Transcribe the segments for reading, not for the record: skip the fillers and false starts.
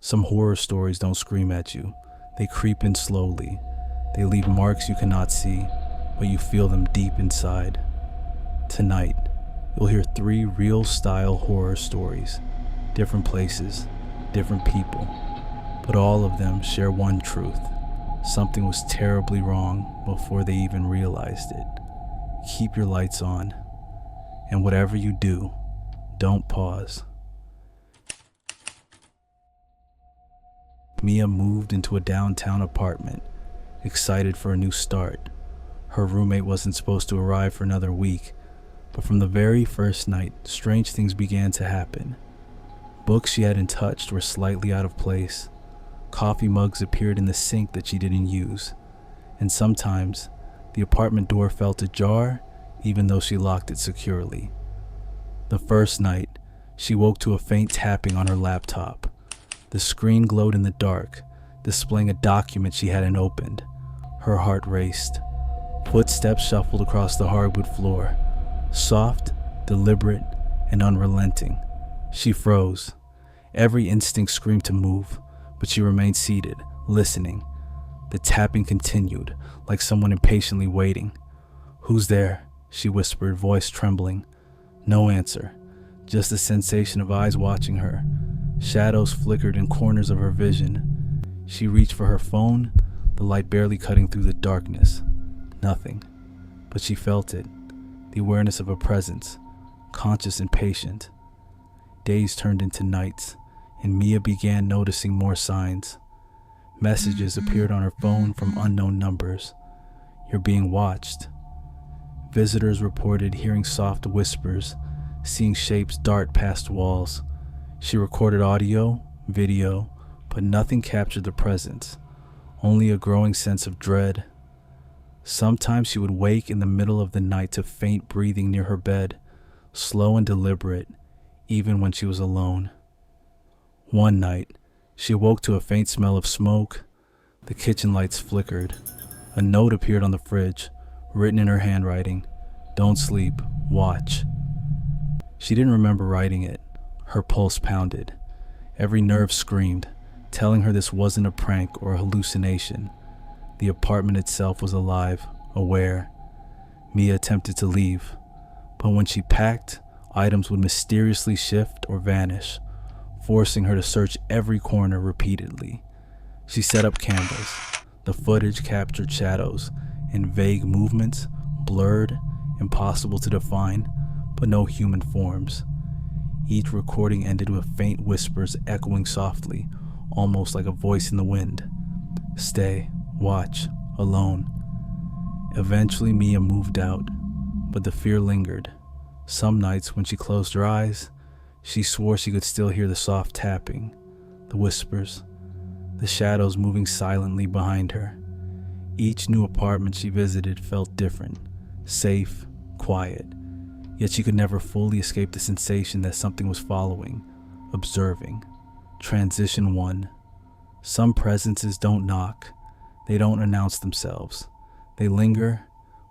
Some horror stories don't scream at you. They creep in slowly. They leave marks you cannot see, but you feel them deep inside. Tonight, you'll hear 3 real-style horror stories. Different places, different people, but all of them share one truth. Something was terribly wrong before they even realized it. Keep your lights on, and whatever you do, don't pause. Mia moved into a downtown apartment, excited for a new start. Her roommate wasn't supposed to arrive for another week, but from the very first night, strange things began to happen. Books she hadn't touched were slightly out of place. Coffee mugs appeared in the sink that she didn't use, and sometimes the apartment door felt ajar even though she locked it securely. The first night, she woke to a faint tapping on her laptop. The screen glowed in the dark, displaying a document she hadn't opened. Her heart raced. Footsteps shuffled across the hardwood floor, soft, deliberate, and unrelenting. She froze. Every instinct screamed to move, but she remained seated, listening. The tapping continued, like someone impatiently waiting. "Who's there?" she whispered, voice trembling. No answer, just the sensation of eyes watching her. Shadows flickered in corners of her vision. She reached for her phone, the light barely cutting through the darkness. Nothing, but she felt it, the awareness of a presence, conscious and patient. Days turned into nights, and Mia began noticing more signs. Messages appeared on her phone from unknown numbers. "You're being watched." Visitors reported hearing soft whispers, seeing shapes dart past walls. She recorded audio, video, but nothing captured the presence, only a growing sense of dread. Sometimes she would wake in the middle of the night to faint breathing near her bed, slow and deliberate, even when she was alone. One night, she awoke to a faint smell of smoke. The kitchen lights flickered. A note appeared on the fridge, written in her handwriting, "Don't sleep, watch." She didn't remember writing it. Her pulse pounded. Every nerve screamed, telling her this wasn't a prank or a hallucination. The apartment itself was alive, aware. Mia attempted to leave, but when she packed, items would mysteriously shift or vanish, forcing her to search every corner repeatedly. She set up cameras. The footage captured shadows and vague movements, blurred, impossible to define, but no human forms. Each recording ended with faint whispers echoing softly, almost like a voice in the wind. "Stay, watch, alone." Eventually Mia moved out, but the fear lingered. Some nights when she closed her eyes, she swore she could still hear the soft tapping, the whispers, the shadows moving silently behind her. Each new apartment she visited felt different, safe, quiet, yet she could never fully escape the sensation that something was following, observing. Transition 1. Some presences don't knock. They don't announce themselves. They linger,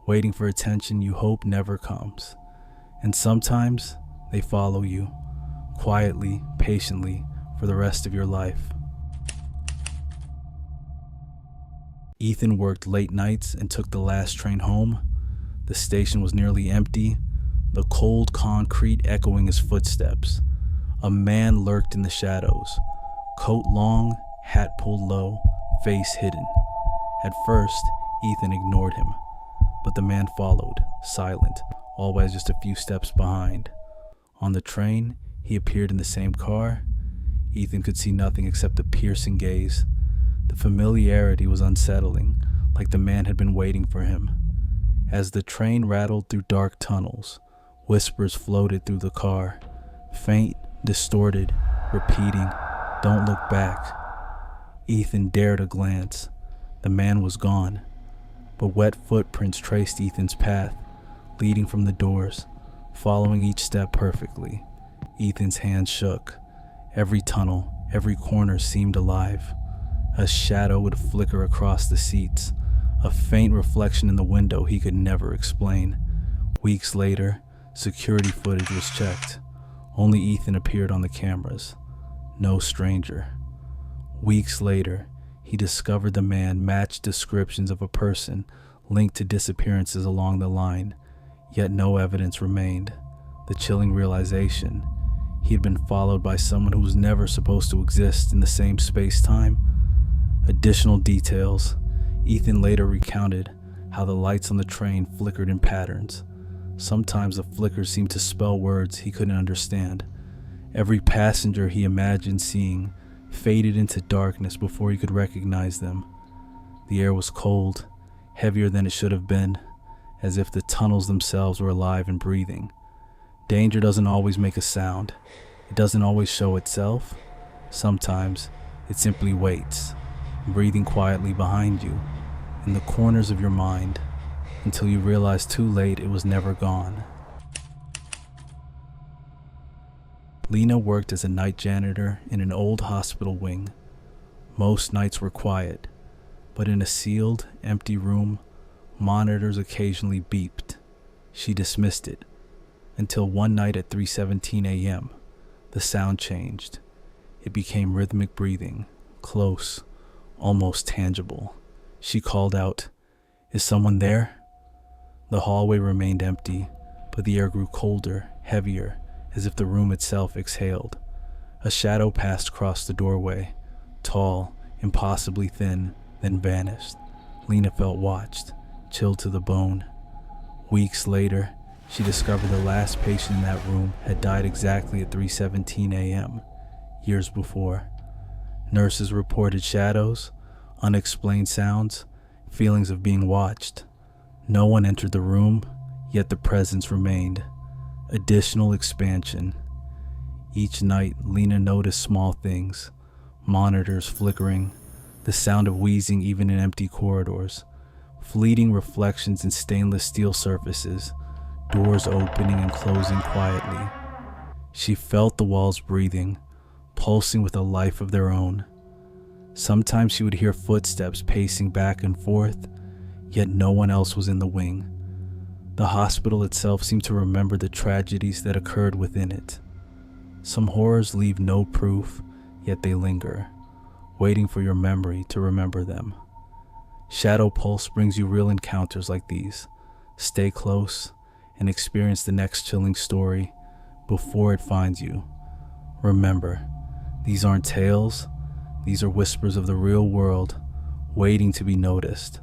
waiting for attention you hope never comes. And sometimes they follow you, quietly, patiently, for the rest of your life. Ethan worked late nights and took the last train home. The station was nearly empty, the cold concrete echoing his footsteps. A man lurked in the shadows, coat long, hat pulled low, face hidden. At first, Ethan ignored him, but the man followed, silent, always just a few steps behind. On the train, he appeared in the same car. Ethan could see nothing except a piercing gaze. The familiarity was unsettling, like the man had been waiting for him. As the train rattled through dark tunnels, whispers floated through the car, faint, distorted, repeating, "Don't look back." Ethan dared a glance. The man was gone, but wet footprints traced Ethan's path, leading from the doors, following each step perfectly. Ethan's hands shook. Every tunnel, every corner seemed alive. A shadow would flicker across the seats, a faint reflection in the window he could never explain. Weeks later, security footage was checked. Only Ethan appeared on the cameras. No stranger. Weeks later, he discovered the man matched descriptions of a person linked to disappearances along the line, yet no evidence remained. The chilling realization: he had been followed by someone who was never supposed to exist in the same space-time. Additional details: Ethan later recounted how the lights on the train flickered in patterns. Sometimes the flickers seemed to spell words he couldn't understand. Every passenger he imagined seeing faded into darkness before he could recognize them. The air was cold, heavier than it should have been, as if the tunnels themselves were alive and breathing. Danger doesn't always make a sound. It doesn't always show itself. Sometimes it simply waits, breathing quietly behind you, in the corners of your mind, until you realize too late it was never gone. Lena worked as a night janitor in an old hospital wing. Most nights were quiet, but in a sealed, empty room, monitors occasionally beeped. She dismissed it, until one night at 3:17 a.m., the sound changed. It became rhythmic breathing, close, almost tangible. She called out, "Is someone there?" The hallway remained empty, but the air grew colder, heavier, as if the room itself exhaled. A shadow passed across the doorway, tall, impossibly thin, then vanished. Lena felt watched, chilled to the bone. Weeks later, she discovered the last patient in that room had died exactly at 3:17 a.m., years before. Nurses reported shadows, unexplained sounds, feelings of being watched. No one entered the room, yet the presence remained. Additional expansion. Each night, Lena noticed small things: monitors flickering, the sound of wheezing even in empty corridors, fleeting reflections in stainless steel surfaces, doors opening and closing quietly. She felt the walls breathing, pulsing with a life of their own. Sometimes she would hear footsteps pacing back and forth, yet no one else was in the wing. The hospital itself seemed to remember the tragedies that occurred within it. Some horrors leave no proof, yet they linger, waiting for your memory to remember them. ShadowPulse brings you real encounters like these. Stay close and experience the next chilling story before it finds you. Remember, these aren't tales, these are whispers of the real world, waiting to be noticed.